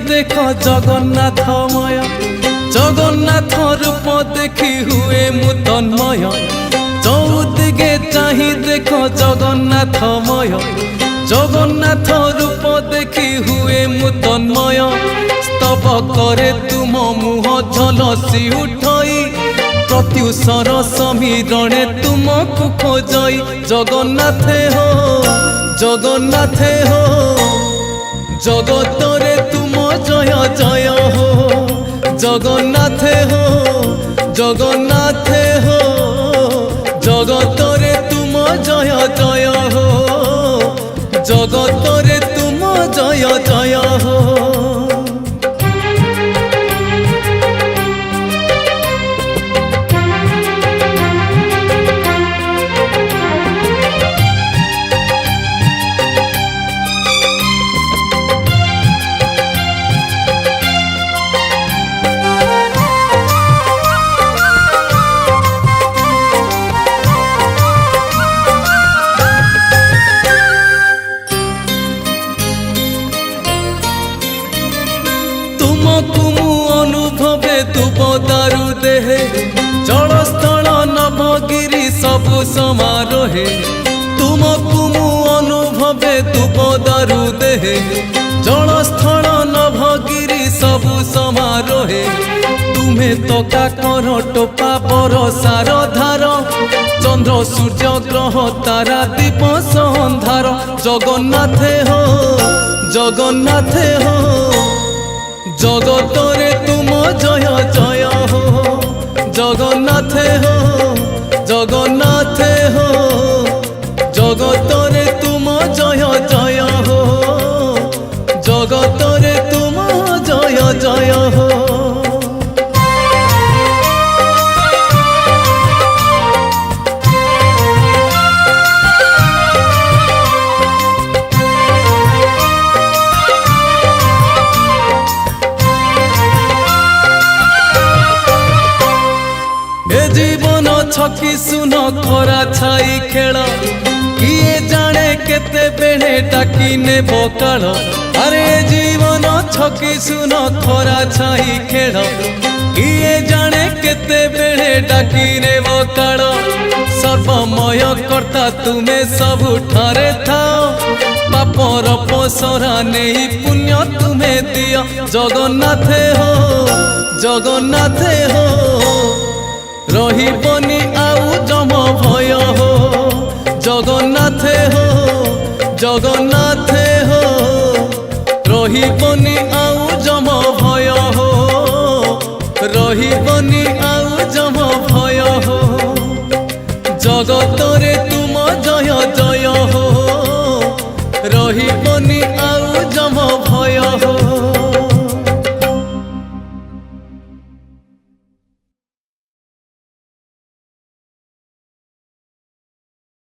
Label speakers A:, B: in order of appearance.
A: देख जगन्नाथमय जगन्नाथ रूप देखी हुए मु तन्मय चौदिगे चाही देख जगन्नाथमय जगन्नाथ रूप देखी हुए मु तन्मय स्तव करे तुम मुह झलसी उठई प्रत्युषर समीरणे तुमको खोजई जगन्नाथे हो जगतरे तुम जय जय हो जगन्नाथे हो जगतरे तुम जय जय हो जगतरे तुम जय जय हो। तुमको अनुभवे दुबदारु देहे जलस्थल नभगिरी सबु समारोहे तुमको अनुभवे दुबदारु देहे जलस्थल नभगिरी सबु समारोहे तुम्हें तो काकर टोपा बरसार धार चंद्र सूर्य ग्रह तारा दिवस अंधार जगन्नाथे हो जगतरे तुम जय जय हो जगन्नाथे हो जगतरे तुम जय जय हो जगतरे तुम जय जय हो। जीवन छकी सुन खरा छाई खेल किए जाने केते बेणे डाकी ने बकाल अरे जीवन छकी सुन खरा छाई खेल किए जाने केते बेणे डाकी ने बकाल सर्वमय कर्ता तुम्हें सबुठारे थाओ पापर पसरा नहीं पुण्य तुम्हें दिया जगन्नाथे हो रहिबनी आउ जम भय हो जगन्नाथे हो रहिबनी।